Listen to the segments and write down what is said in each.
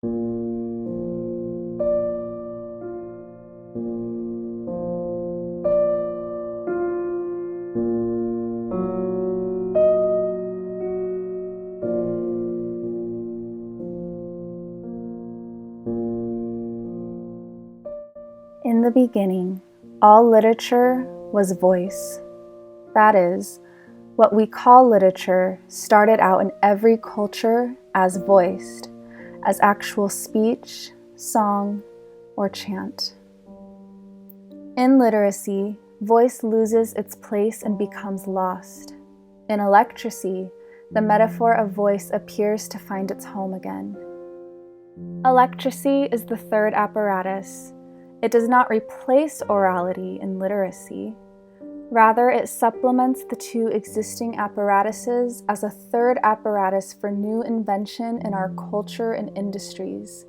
In the beginning, all literature was voice. That is, what we call literature started out in every culture as voiced, as actual speech, song, or chant. In literacy, voice loses its place and becomes lost. In electricity, the metaphor of voice appears to find its home again. Electricity is the third apparatus. It does not replace orality in literacy. Rather, it supplements the two existing apparatuses as a third apparatus for new invention in our culture and industries.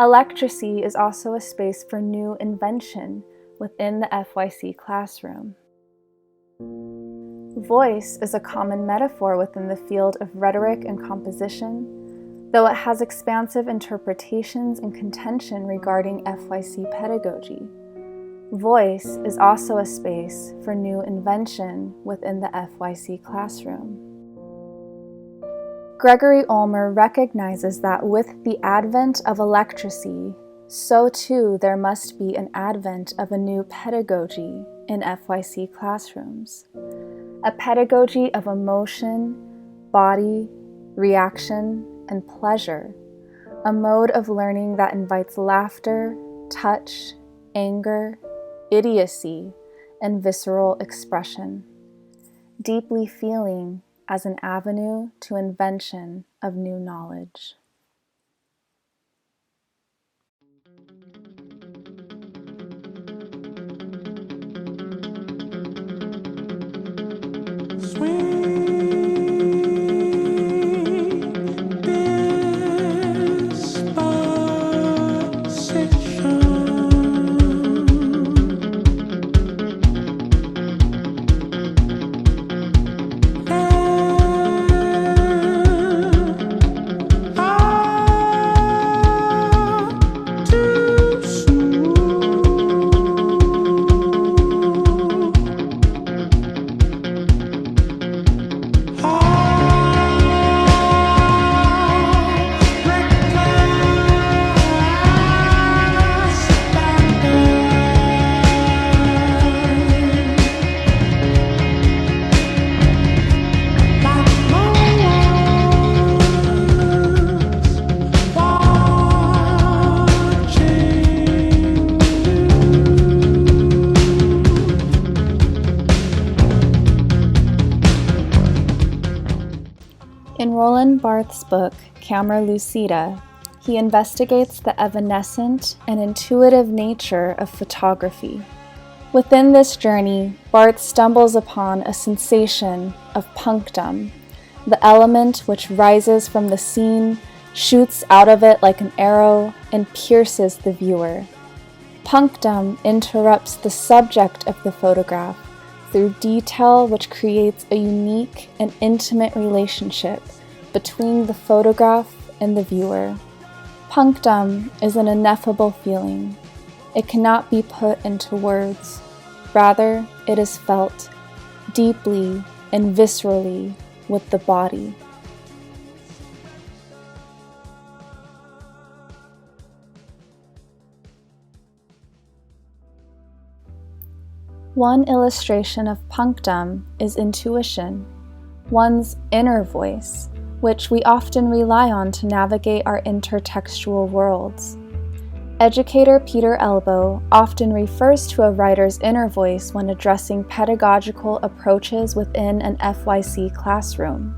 Electricity is also a space for new invention within the FYC classroom. Voice is a common metaphor within the field of rhetoric and composition, though it has expansive interpretations and contention regarding FYC pedagogy. Voice is also a space for new invention within the FYC classroom. Gregory Ulmer recognizes that with the advent of electricity, so too there must be an advent of a new pedagogy in FYC classrooms. A pedagogy of emotion, body, reaction, and pleasure, a mode of learning that invites laughter, touch, anger, idiocy, and visceral expression, deeply feeling as an avenue to invention of new knowledge. In Roland Barthes's book, Camera Lucida, he investigates the evanescent and intuitive nature of photography. Within this journey, Barthes stumbles upon a sensation of punctum, the element which rises from the scene, shoots out of it like an arrow, and pierces the viewer. Punctum interrupts the subject of the photograph through detail which creates a unique and intimate relationship between the photograph and the viewer. Punctum is an ineffable feeling. It cannot be put into words. Rather, it is felt deeply and viscerally with the body. One illustration of punctum is intuition, one's inner voice, which we often rely on to navigate our intertextual worlds. Educator Peter Elbow often refers to a writer's inner voice when addressing pedagogical approaches within an FYC classroom.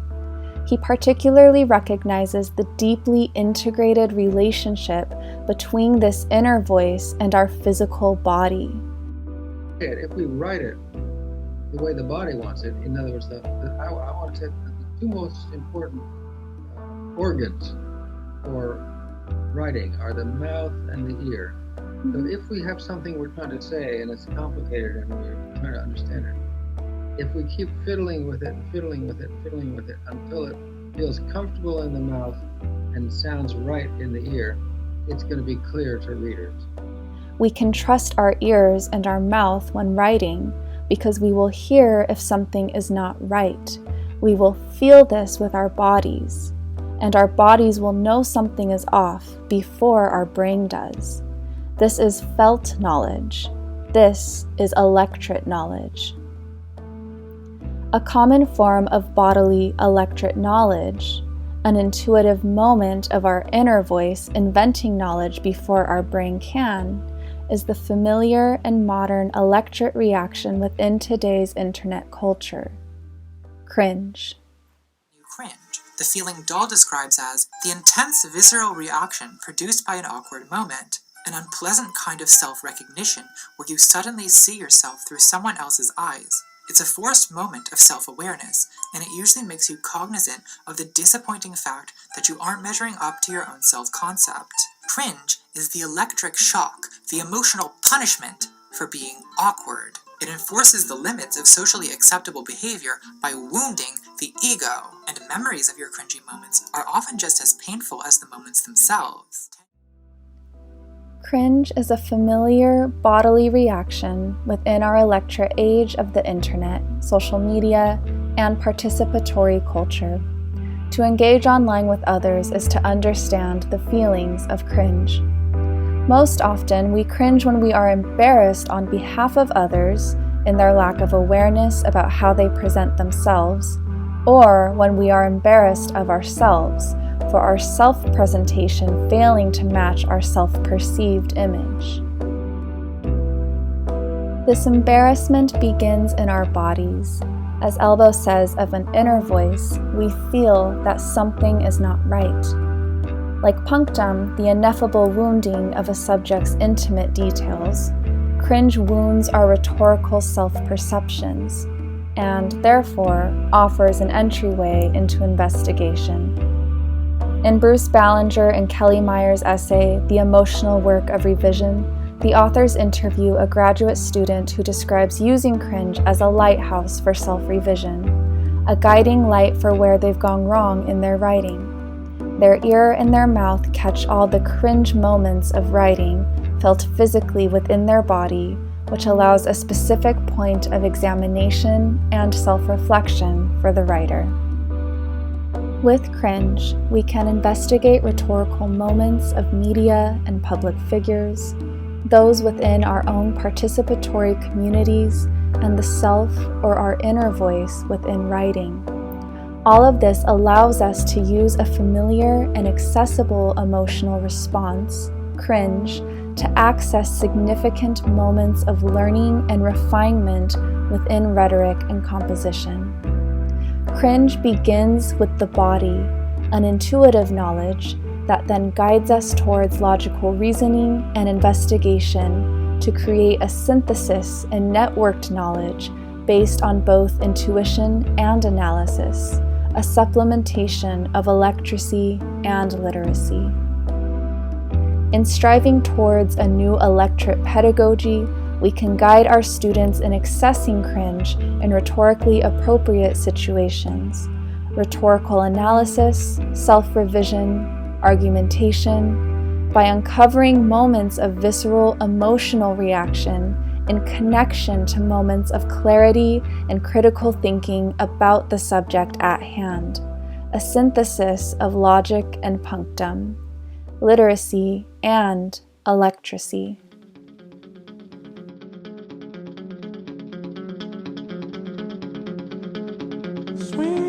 He particularly recognizes the deeply integrated relationship between this inner voice and our physical body. If we write it the way the body wants it, in other words, I want to say the two most important organs for writing are the mouth and the ear. So if we have something we're trying to say and it's complicated and we're trying to understand it, if we keep fiddling with it and fiddling with it and fiddling with it until it feels comfortable in the mouth and sounds right in the ear, it's going to be clear to readers. We can trust our ears and our mouth when writing because we will hear if something is not right. We will feel this with our bodies, and our bodies will know something is off before our brain does. This is felt knowledge. This is electrate knowledge. A common form of bodily electrate knowledge, an intuitive moment of our inner voice inventing knowledge before our brain can, is the familiar and modern electrate reaction within today's internet culture. Cringe. Cringe, the feeling Dahl describes as the intense visceral reaction produced by an awkward moment, an unpleasant kind of self-recognition where you suddenly see yourself through someone else's eyes. It's a forced moment of self-awareness, and it usually makes you cognizant of the disappointing fact that you aren't measuring up to your own self-concept. Cringe is the electric shock, the emotional punishment for being awkward. It enforces the limits of socially acceptable behavior by wounding the ego, and memories of your cringy moments are often just as painful as the moments themselves. Cringe is a familiar bodily reaction within our electrate age of the internet, social media, and participatory culture. To engage online with others is to understand the feelings of cringe. Most often, we cringe when we are embarrassed on behalf of others in their lack of awareness about how they present themselves, or when we are embarrassed of ourselves for our self-presentation failing to match our self-perceived image. This embarrassment begins in our bodies. As Elbow says of an inner voice, we feel that something is not right. Like punctum, the ineffable wounding of a subject's intimate details, cringe wounds our rhetorical self-perceptions, and therefore offers an entryway into investigation. In Bruce Ballinger and Kelly Meyer's essay, The Emotional Work of Revision, the authors interview a graduate student who describes using cringe as a lighthouse for self-revision, a guiding light for where they've gone wrong in their writing. Their ear and their mouth catch all the cringe moments of writing felt physically within their body, which allows a specific point of examination and self-reflection for the writer. With cringe, we can investigate rhetorical moments of media and public figures, those within our own participatory communities, and the self or our inner voice within writing. All of this allows us to use a familiar and accessible emotional response, cringe, to access significant moments of learning and refinement within rhetoric and composition. Cringe begins with the body, an intuitive knowledge that then guides us towards logical reasoning and investigation to create a synthesis and networked knowledge based on both intuition and analysis, a supplementation of electracy and literacy. In striving towards a new electrate pedagogy, we can guide our students in accessing cringe in rhetorically appropriate situations, rhetorical analysis, self-revision, argumentation, by uncovering moments of visceral emotional reaction in connection to moments of clarity and critical thinking about the subject at hand, a synthesis of logic and punctum, literacy and electracy. Swing.